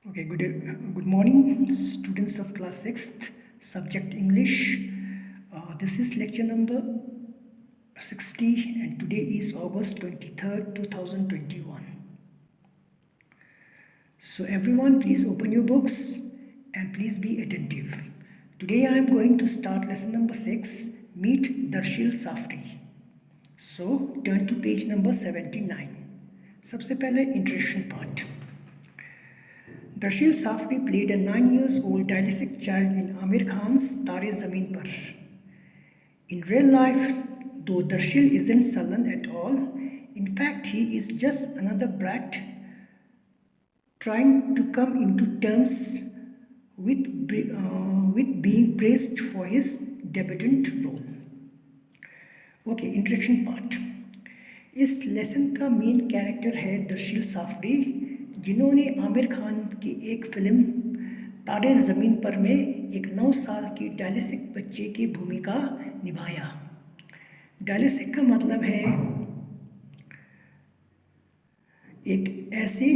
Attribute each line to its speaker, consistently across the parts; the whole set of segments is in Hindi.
Speaker 1: Okay, good morning, students of class 6th, subject English. This is lecture number 60, and today is August 23rd, 2021. So, everyone, please open your books and please be attentive. Today, I am going to start lesson number 6, Meet Darshil Safri. So, turn to page number 79. सबसे पहले introduction part. Darshil Safri played a 9-year-old dyslexic child in Amir Khan's Tare Zameen Par. In real life, though Darshil isn't sullen at all, in fact he is just another brat trying to come into terms with being praised for his debutant role. Okay, introduction part. इस लेसन का मेन कैरेक्टर है दर्शिल साफरी, जिन्होंने आमिर खान की एक फिल्म तारे ज़मीन पर में एक 9 साल की डायलिसिक बच्चे की भूमिका निभाया। डायलिसिक का मतलब है एक ऐसी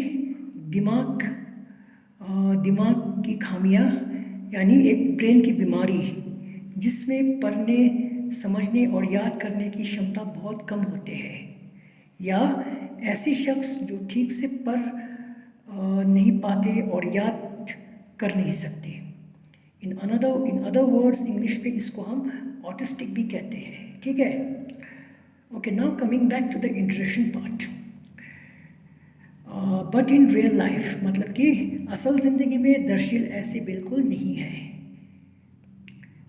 Speaker 1: दिमाग की खामियां, यानी एक ब्रेन की बीमारी जिसमें पढ़ने, समझने और याद करने की क्षमता बहुत कम होते हैं, या ऐसी शख्स जो ठीक से पढ़ नहीं पाते और याद कर नहीं सकते। इन अदर वर्ड्स इंग्लिश में इसको हम ऑटिस्टिक भी कहते हैं, ठीक है। Okay, now coming back to the introduction part. But in real life, मतलब कि असल ज़िंदगी में दर्शिल ऐसे बिल्कुल नहीं है।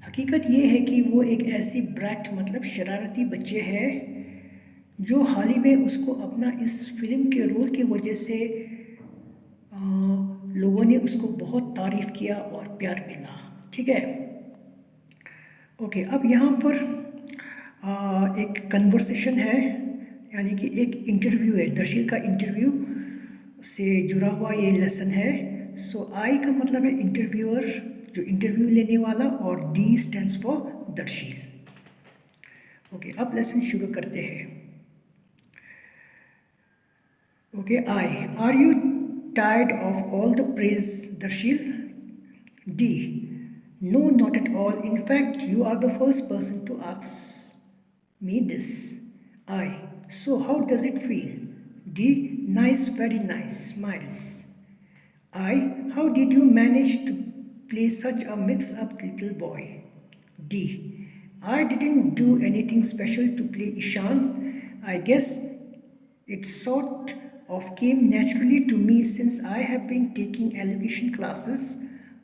Speaker 1: हकीकत ये है कि वो एक ऐसी ब्रैट, मतलब शरारती बच्चे है जो हाल ही में उसको अपना इस फिल्म के रोल की वजह से लोगों ने उसको बहुत तारीफ़ किया और प्यार मिला, ठीक है। ओके, अब यहाँ पर एक कन्वर्सेशन है, यानी कि एक इंटरव्यू है, दर्शिल का इंटरव्यू से जुड़ा हुआ ये लेसन है। सो आई का मतलब है इंटरव्यूअर, जो इंटरव्यू लेने वाला, और D stands for Darshil. Okay, अब लेसन शुरू करते हैं। Okay, I, are you tired of all the praise, Darshil? D, no, not at all. In fact, you are the first person to ask me this. I, so how does it feel? D, nice, very nice, smiles. I, how did you manage to play such a mix-up little boy? D, I didn't do anything special to play Ishan. I guess it sort of came naturally to me since I have been taking elocution classes.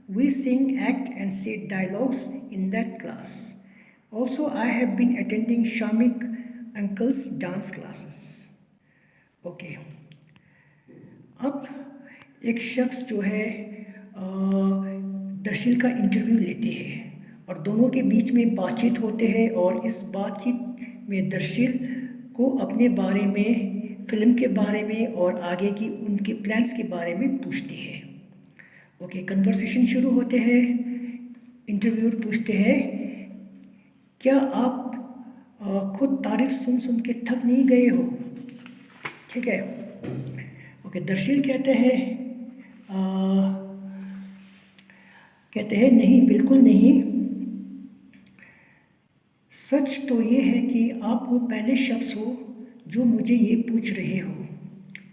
Speaker 1: We sing, act and say dialogues in that class. Also, I have been attending Shamik uncle's dance classes. Okay. अब एक शख्स जो है दर्शिल का इंटरव्यू लेते हैं और दोनों के बीच में बातचीत होते हैं, और इस बातचीत में दर्शिल को अपने बारे में, फिल्म के बारे में और आगे की उनके प्लान्स के बारे में पूछते हैं। ओके, कन्वर्सेशन शुरू होते हैं। इंटरव्यूअर पूछते हैं, क्या आप खुद तारीफ सुन सुन के थक नहीं गए हो? ठीक है। ओके, दर्शिल कहते हैं नहीं, बिल्कुल नहीं। सच तो ये है कि आप वो पहले शख्स हो जो मुझे ये पूछ रहे हो।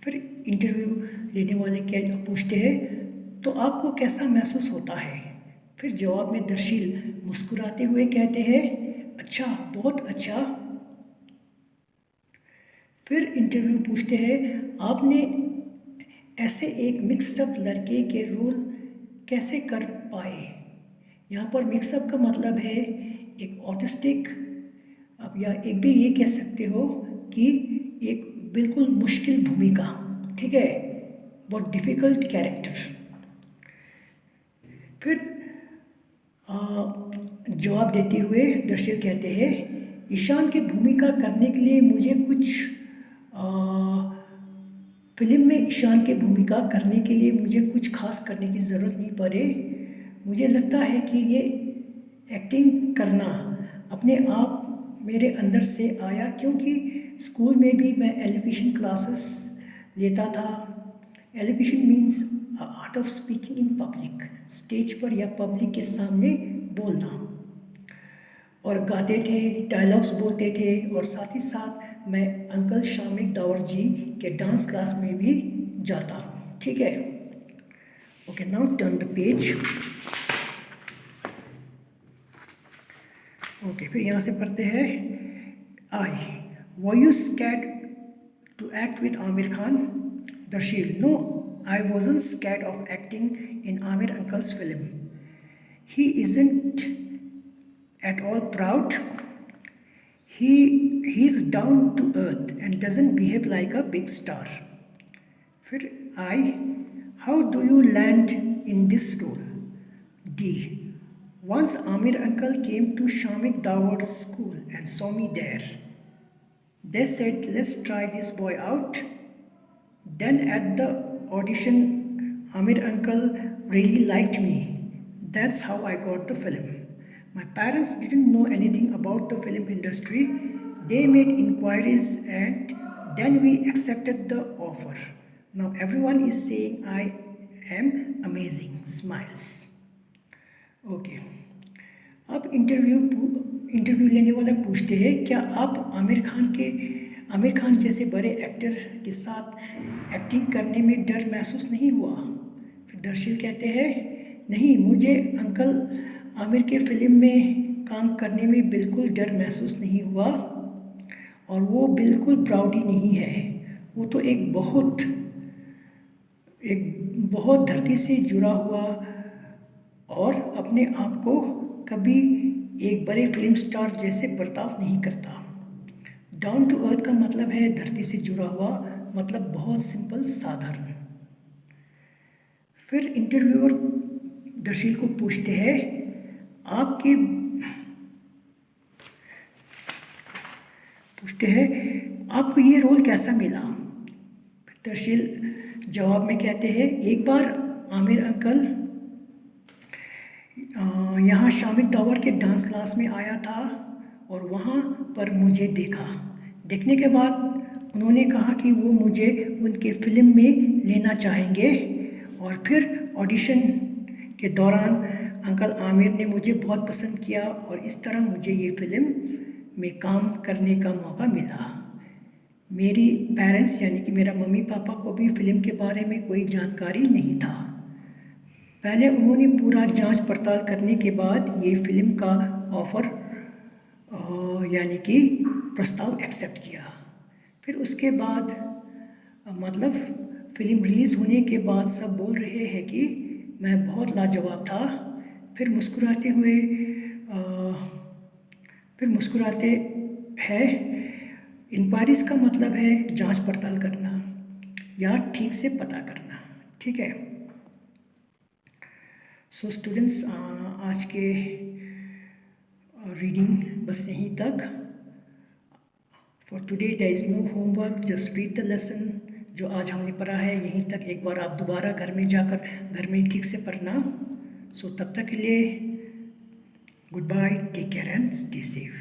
Speaker 1: फिर इंटरव्यू लेने वाले क्या पूछते हैं, तो आपको कैसा महसूस होता है? फिर जवाब में दर्शिल मुस्कुराते हुए कहते हैं, अच्छा, बहुत अच्छा। फिर इंटरव्यू पूछते हैं, आपने ऐसे एक मिक्सअप लड़के के रोल कैसे कर पाए? यहाँ पर मिक्सअप का मतलब है एक ऑटिस्टिक, अब या एक भी ये कह सकते हो कि एक बिल्कुल मुश्किल भूमिका, ठीक है, बहुत डिफ़िकल्ट कैरेक्टर। फिर जवाब देते हुए दर्शिल कहते हैं, ईशान की भूमिका करने के लिए मुझे कुछ फिल्म में ईशान की भूमिका करने के लिए मुझे कुछ खास करने की ज़रूरत नहीं पड़े। मुझे लगता है कि ये एक्टिंग करना अपने आप मेरे अंदर से आया, क्योंकि स्कूल में भी मैं एलोकेशन क्लासेस लेता था। Allocation means art of speaking in public, stage पर या पब्लिक के सामने बोलना। और गाते थे, डायलॉग्स बोलते थे, और साथ ही साथ मैं अंकल शामिक दावर जी के डांस क्लास में भी जाता हूँ। ठीक है, okay, now turn the page. Okay, फिर यहाँ से पढ़ते हैं। I, were you scared to act with Amir Khan? Darshil, no, I wasn't scared of acting in Amir Uncle's film. He isn't at all proud. He's down to earth and doesn't behave like a big star. फिर I, how do you land in this role? D, once Amir Uncle came to Shamik Dawar's school and saw me there. They said, let's try this boy out. Then at the audition, Amir Uncle really liked me. That's how I got the film. My parents didn't know anything about the film industry. They made inquiries and then we accepted the offer. Now everyone is saying I am amazing. Smiles. Okay. अब इंटरव्यू लेने वाला पूछते हैं, क्या आप आमिर खान जैसे बड़े एक्टर के साथ एक्टिंग करने में डर महसूस नहीं हुआ? फिर दर्शिल कहते हैं, नहीं, मुझे अंकल आमिर के फिल्म में काम करने में बिल्कुल डर महसूस नहीं हुआ, और वो बिल्कुल प्राउड ही नहीं है। वो तो एक बहुत धरती से जुड़ा हुआ और अपने आप को कभी एक बड़े फिल्म स्टार जैसे बर्ताव नहीं करता। डाउन टू अर्थ का मतलब है धरती से जुड़ा हुआ, मतलब बहुत सिंपल, साधारण। फिर इंटरव्यूअर दर्शील को पूछते हैं, आपको ये रोल कैसा मिला? फिर दर्शील जवाब में कहते हैं, एक बार आमिर अंकल यहाँ शामिक दावर के डांस क्लास में आया था और वहाँ पर मुझे देखने के बाद उन्होंने कहा कि वो मुझे उनके फिल्म में लेना चाहेंगे, और फिर ऑडिशन के दौरान अंकल आमिर ने मुझे बहुत पसंद किया और इस तरह मुझे ये फिल्म में काम करने का मौका मिला। मेरी पेरेंट्स यानी कि मेरा मम्मी पापा को भी फिल्म के बारे में कोई जानकारी नहीं था। पहले उन्होंने पूरा जांच पड़ताल करने के बाद ये फिल्म का ऑफ़र यानी कि प्रस्ताव एक्सेप्ट किया। फिर उसके बाद मतलब फिल्म रिलीज़ होने के बाद सब बोल रहे हैं कि मैं बहुत लाजवाब था। फिर मुस्कुराते हैं। इंक्वायरीज का मतलब है जांच पड़ताल करना या ठीक से पता करना। ठीक है, सो स्टूडेंट्स, आज के रीडिंग बस यहीं तक। For today there is no homework, just read the lesson. जो आज हमने पढ़ा है यहीं तक, एक बार आप दोबारा घर में जाकर घर में ठीक से पढ़ना। सो तब तक के लिए goodbye, take care and stay safe.